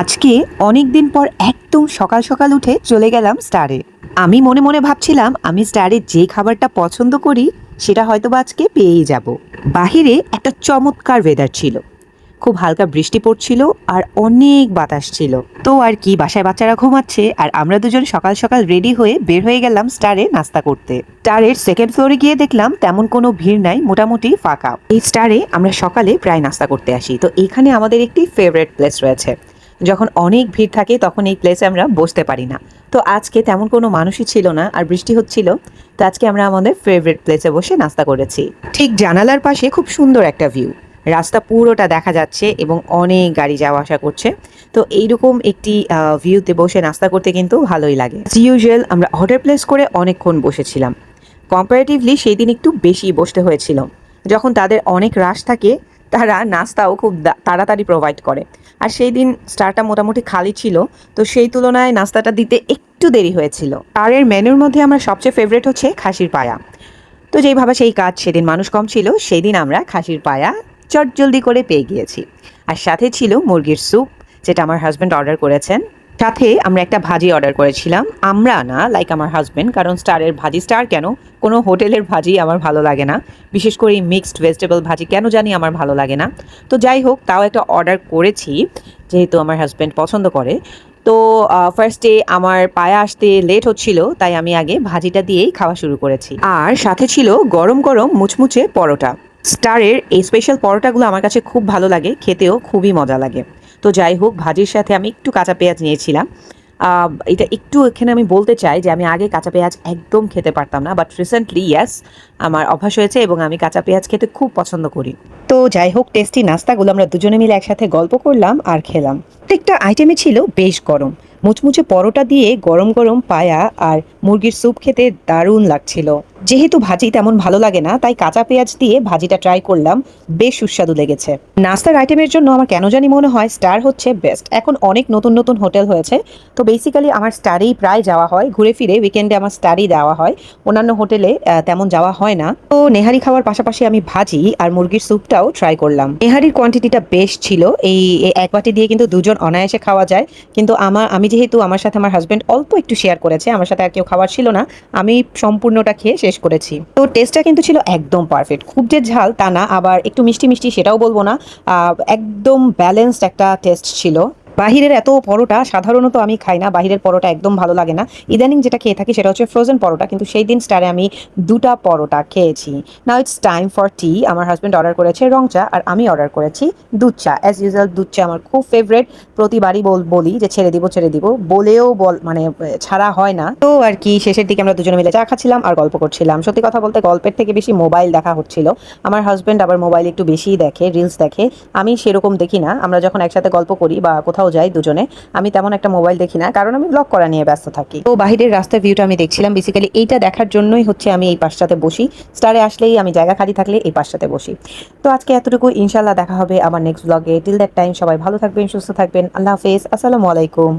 আজকে অনেক দিন পর একদম সকাল সকাল উঠে চলে গেলাম স্টারে। আমি মনে মনে ভাবছিলাম আমি স্টারে যে খাবারটা পছন্দ করি সেটা হয়তো বা আজকে পেয়েই যাব। বাহিরে একটা চমৎকার ওয়েদার ছিল, খুব হালকা বৃষ্টি পড়ছিল আর অনেক বাতাস ছিল। তো আর কি, বাসায় বাচ্চারা ঘুমাচ্ছে আর আমরা দুজন সকাল সকাল রেডি হয়ে বের হয়ে গেলাম স্টারে নাস্তা করতে। স্টারের সেকেন্ড ফ্লোরে গিয়ে দেখলাম তেমন কোনো ভিড় নাই, মোটামুটি ফাঁকা। এই স্টারে আমরা সকালে প্রায় নাস্তা করতে আসি, তো এখানে আমাদের একটি ফেভারিট প্লেস রয়েছে। যখন অনেক ভিড় থাকে তখন এই প্লেসে আমরা বসতে পারি না। তো আজকে তেমন কোনো মানুষই ছিল না আর বৃষ্টি হচ্ছিল, তো আজকে আমরা আমাদের ফেভারিট প্লেসে বসে নাস্তা করেছি। ঠিক জানালার পাশে খুব সুন্দর একটা ভিউ, রাস্তা পুরোটা দেখা যাচ্ছে এবং অনেক গাড়ি যাওয়া আসা করছে। তো এইরকম একটি ভিউতে বসে নাস্তা করতে কিন্তু ভালোই লাগে। ইউজুয়াল আমরা অর্ডার প্লেস করে অনেকক্ষণ বসেছিলাম। কম্পারেটিভলি সেই দিন একটু বেশি বসতে হয়েছিল। যখন তাদের অনেক রাশ থাকে তারা নাস্তাও খুব তাড়াতাড়ি প্রোভাইড করে, আর সেই দিন স্টারটা মোটামুটি খালি ছিল, তো সেই তুলনায় নাস্তাটা দিতে একটু দেরি হয়েছিল। আর এর মেনুর মধ্যে আমার সবচেয়ে ফেভারিট হচ্ছে খাসির পায়া। তো যেই ভাবা সেই কাজ, সেদিন মানুষ কম ছিল, সেই দিন আমরা খাসির পায়া চটজলদি করে পেয়ে গিয়েছি। আর সাথে ছিল মুরগির স্যুপ, যেটা আমার হাজব্যান্ড অর্ডার করেছেন। সাথে আমরা একটা ভাজি অর্ডার করেছিলাম, আমরা না, লাইক আমার হাজব্যান্ড, কারণ স্টারের ভাজি, স্টার কেন, কোনো হোটেলের ভাজি আমার ভালো লাগে না। বিশেষ করে মিক্সড ভেজিটেবল ভাজি কেন জানি আমার ভালো লাগে না। তো যাই হোক, তাও একটা অর্ডার করেছি যেহেতু আমার হাজব্যান্ড পছন্দ করে। তো ফার্স্টে আমার পায়া আসতে লেট হচ্ছিল, তাই আমি আগে ভাজিটা দিয়েই খাওয়া শুরু করেছি। আর সাথে ছিল গরম গরম মুচমুচে পরোটা। স্টারের এই স্পেশাল পরোটাগুলো আমার কাছে খুব ভালো লাগে, খেতেও খুবই মজা লাগে। তো যাই হোক, ভাজির সাথে আমি একটু কাঁচা পেঁয়াজ নিয়েছিলাম। এটা একটু এখানে আমি বলতে চাই যে আমি আগে কাঁচা পেঁয়াজ একদম খেতে পারতাম না, বাট রিসেন্টলি ইয়াস, আমার অভ্যাস হয়েছে এবং আমি কাঁচা পেঁয়াজ খেতে খুব পছন্দ করি। তো যাই হোক, টেস্টি নাস্তাগুলো আমরা দুজনে মিলে একসাথে গল্প করলাম আর খেলাম। প্রত্যেকটা আইটেমে ছিল বেশ গরম। মুচমুচে পরোটা দিয়ে গরম গরম পায়া আর মুরগির স্যুপ খেতে দারুণ লাগছিল। যেহেতু ভাজি তেমন ভালো লাগে না, তাই কাঁচা পেঁয়াজ দিয়ে ভাজিটা ট্রাই করলাম, বেশ সুস্বাদু লেগেছে। নাস্তার আইটেমের জন্য আমার কেন জানি মনে হয় স্টার হচ্ছে বেস্ট। এখন অনেক নতুন নতুন হোটেল হয়েছে, তো বেসিক্যালি আমার স্টারেই প্রায় যাওয়া হয়, ঘুরে ফিরে উইকেন্ডে আমার স্টারই দেওয়া হয়, অন্যান্য হোটেলে তেমন যাওয়া হয় না। তো নেহারি খাওয়ার পাশাপাশি আমি ভাজি আর মুরগির স্যুপটাও ট্রাই করলাম। নেহারির কোয়ান্টিটিটা বেশ ছিল, এই এক বাটি দিয়ে কিন্তু দুজন অনায়াসে খাওয়া যায়। কিন্তু আমি যেহেতু আমার সাথে আমার হাজব্যান্ড অল্প একটু শেয়ার করেছে, আমার সাথে আর কেউ খাওয়ার ছিল না, আমি সম্পূর্ণটা খেয়ে শেষ করেছি। তো টেস্টটা কিন্তু ছিল একদম পারফেক্ট, খুব যে ঝাল তা না, আবার একটু মিষ্টি মিষ্টি সেটাও বলবো না, একদম ব্যালেন্সড একটা টেস্ট ছিল। বাহিরের এত পরোটা সাধারণত আমি খাই না, বাহিরের পরোটা একদম ভালো লাগে না। ইদানিং যেটা খেয়ে থাকি সেটা হচ্ছে ফ্রোজেন পরোটা, কিন্তু সেই দিন স্টারে আমি দুটা পরোটা খেয়েছি। নাও ইটস টাইম ফর টি। আমার হাজব্যান্ড অর্ডার করেছে রং চা আর আমি অর্ডার করেছি দুধ চা। অ্যাজ ইউজুয়াল দুধ চা আমার খুব ফেভারেট, প্রতিবারই বলি যে ছেড়ে দিব বলেও মানে ছাড়া হয় না। তো আর কি, শেষের দিকে আমরা দুজনে মিলে চা খাচ্ছিলাম আর গল্প করছিলাম। সত্যি কথা বলতে গল্পের থেকে বেশি মোবাইল দেখা হচ্ছিল। আমার হাজব্যান্ড আবার মোবাইল একটু বেশিই দেখে, রিলস দেখে, আমি সেরকম দেখি না। আমরা যখন একসাথে গল্প করি বা কোথাও যাই দুজনে, আমি তেমন একটা মোবাইল দেখি না, কারণ আমি ব্লগ করা নিয়ে ব্যস্ত থাকি। তো বাহিরের রাস্তার ভিউটা আমি দেখছিলাম, বেসিক্যালি এইটা দেখার জন্যই হচ্ছে আমি এই পাশটাতে বসি। স্টারে আসলেই আমি জায়গা খালি থাকলে এই পাশটাতে বসি। তো আজকে এতটুকু, ইনশাল্লাহ দেখা হবে আমার নেক্সট ব্লগে। টিল দ্যাট টাইম সবাই ভালো থাকবেন, সুস্থ থাকবেন। আল্লাহ হাফেজ, আসসালামু আলাইকুম।